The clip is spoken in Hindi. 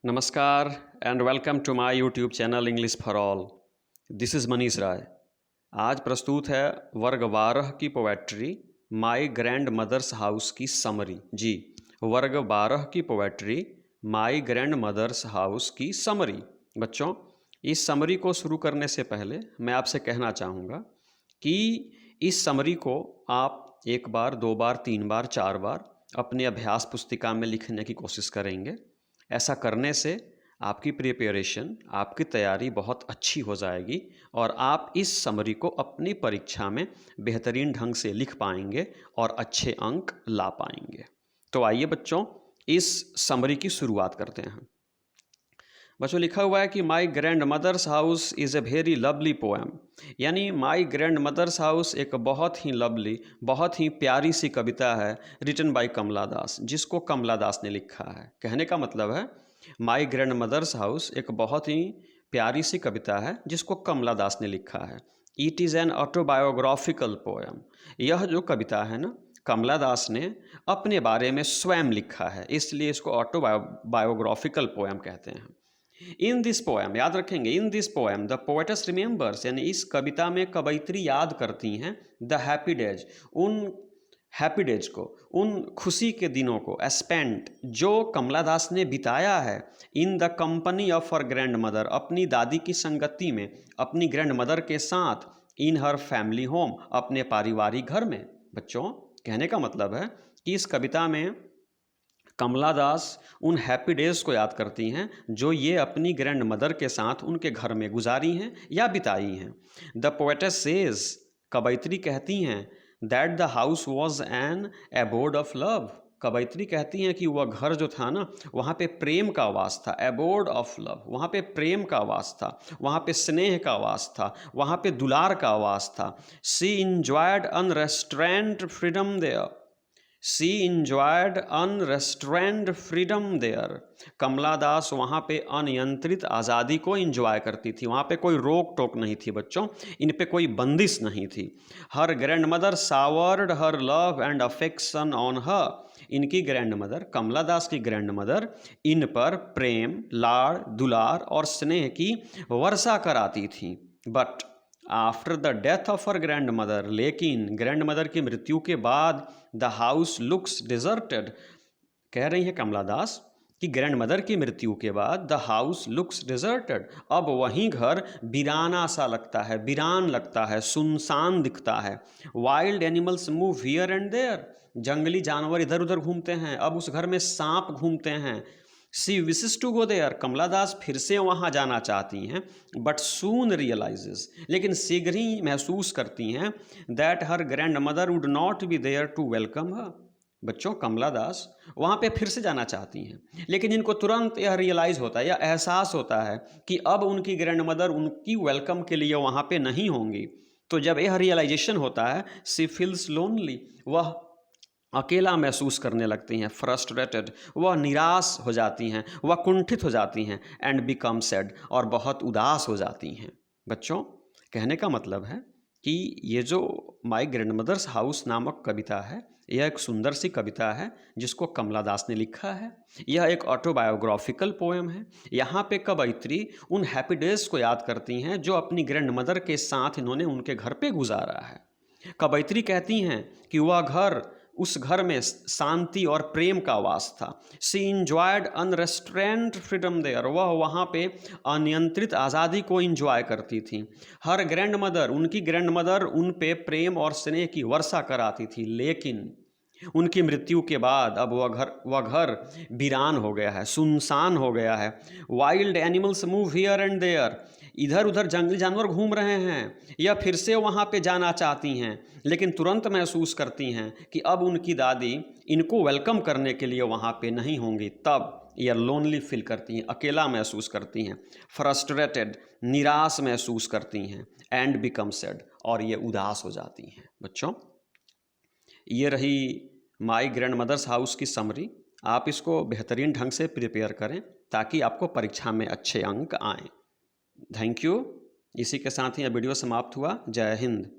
नमस्कार and welcome to my YouTube channel English for all. This is Manish Rai. आज प्रस्तुत है वर्ग 12 की poetry my grandmother's house की समरी। जी, वर्ग 12 की poetry my grandmother's house की समरी। बच्चों, इस समरी को शुरू करने से पहले मैं आपसे कहना चाहूँगा कि इस समरी को आप एक बार, दो बार, तीन बार, चार बार अपनी अभ्यास पुस्तिका में लिखने की कोशिश करेंगे। ऐसा करने से आपकी प्रिपरेशन, आपकी तैयारी बहुत अच्छी हो जाएगी और आप इस समरी को अपनी परीक्षा में बेहतरीन ढंग से लिख पाएंगे और अच्छे अंक ला पाएंगे। तो आइए बच्चों, इस समरी की शुरुआत करते हैं। बच्चों, लिखा हुआ है कि my grandmother's house is a very lovely poem. यानी माई ग्रैंड मदर्स हाउस एक बहुत ही लवली, बहुत ही प्यारी सी कविता है, रिटन बाय कमला दास, जिसको कमला दास ने लिखा है। कहने का मतलब है माई ग्रैंड मदर्स हाउस एक बहुत ही प्यारी सी कविता है जिसको कमला दास ने लिखा है। It is an autobiographical poem. यह जो कविता है ना, कमला दास ने अपने बारे में स्वयं लिखा है, इसलिए इसको ऑटोबायोग्राफिकल पोएम कहते हैं। इन दिस पोएम, याद रखेंगे, in this poem the poets remembers, यानी इस कविता में कवयित्री याद करती हैं द हैप्पी डेज, उन हैप्पी डेज को, उन खुशी के दिनों को, स्पेंट, जो कमला दास ने बिताया है in the company of her grand mother, अपनी दादी की संगति में, अपनी ग्रैंड मदर के साथ, इन हर फैमिली होम, अपने पारिवारिक घर में। बच्चों, कहने का मतलब है कि इस कविता में कमला दास उन हैप्पी डेज़ को याद करती हैं जो ये अपनी ग्रैंड मदर के साथ उनके घर में गुजारी हैं या बिताई हैं। द पोएटेस सेज, कवयित्री कहती हैं, that the house was an abode of love, कवयित्री कहती हैं कि वह घर जो था ना, वहाँ पे प्रेम का वास था। एबोर्ड ऑफ लव, वहाँ पे प्रेम का वास था, वहाँ पे स्नेह का वास था, वहाँ पे दुलार का वास था। She enjoyed unrestrained freedom there, she enjoyed unrestrained freedom there, Kamala Das वहाँ पे अनियंत्रित आज़ादी को इंजॉय करती थी। वहाँ पे कोई रोक टोक नहीं थी बच्चों, इन पे कोई बंदिश नहीं थी। Her grandmother showered her love and affection on her, इनकी ग्रैंड मदर, कमला दास की ग्रैंड मदर इन पर प्रेम, लाड़, दुलार और स्नेह की वर्षा कराती थी। But after the death of her grand mother, लेकिन ग्रैंड मदर की मृत्यु के बाद द हाउस लुक्स डिजर्टेड, कह रही है कमला दास कि ग्रैंड मदर की मृत्यु के बाद द हाउस लुक्स डिजर्टेड, अब वहीं घर वीराना सा लगता है, वीरान लगता है, सुनसान दिखता है। Wild animals move here and there, जंगली जानवर इधर उधर घूमते हैं, अब उस घर में सांप घूमते हैं। सी wishes to go there, Kamala दास फिर से वहाँ जाना चाहती हैं, बट सून रियलाइजेस, लेकिन शीघ्र ही महसूस करती हैं, that her grandmother would not be there to welcome her. बच्चों, कमला दास वहाँ पे फिर से जाना चाहती हैं, लेकिन इनको तुरंत यह रियलाइज़ होता है या एहसास होता है कि अब उनकी ग्रैंड मदर उनकी वेलकम के लिए वहाँ पे नहीं होंगी। तो जब यह रियलाइजेशन होता है, सी फील्स लोनली, वह अकेला महसूस करने लगती हैं, फ्रस्ट्रेटेड, वह निराश हो जाती हैं, वह कुंठित हो जाती हैं, एंड बिकम सैड, और बहुत उदास हो जाती हैं। बच्चों, कहने का मतलब है कि ये जो माई ग्रैंड मदर्स हाउस नामक कविता है, यह एक सुंदर सी कविता है जिसको कमला दास ने लिखा है। यह एक ऑटोबायोग्राफिकल पोएम है। यहाँ पे कवयित्री उन हैप्पी डेज को याद करती हैं जो अपनी ग्रैंड मदर के साथ इन्होंने उनके घर पे गुजारा है। कवयित्री कहती हैं कि वह घर, उस घर में शांति और प्रेम का वास था। She enjoyed unrestrained freedom there, वह वहाँ पे अनियंत्रित आज़ादी को इंजॉय करती थी। हर ग्रैंड मदर, उनकी ग्रैंड मदर उन पे प्रेम और स्नेह की वर्षा कराती थी, लेकिन उनकी मृत्यु के बाद अब वह घर वीरान हो गया है, सुनसान हो गया है। Wild animals move here and there, इधर उधर जंगली जानवर घूम रहे हैं। यह फिर से वहाँ पे जाना चाहती हैं, लेकिन तुरंत महसूस करती हैं कि अब उनकी दादी इनको वेलकम करने के लिए वहाँ पे नहीं होंगी। तब यह लोनली फील करती हैं, अकेला महसूस करती हैं, फ्रस्ट्रेटेड, निराश महसूस करती हैं, एंड बिकम सैड, और ये उदास हो जाती हैं। बच्चों, ये रही माई ग्रैंड मदर्स हाउस की समरी। आप इसको बेहतरीन ढंग से प्रिपेयर करें ताकि आपको परीक्षा में अच्छे अंक आएँ। Thank you. इसी के साथ ही यह वीडियो समाप्त हुआ। जय हिंद।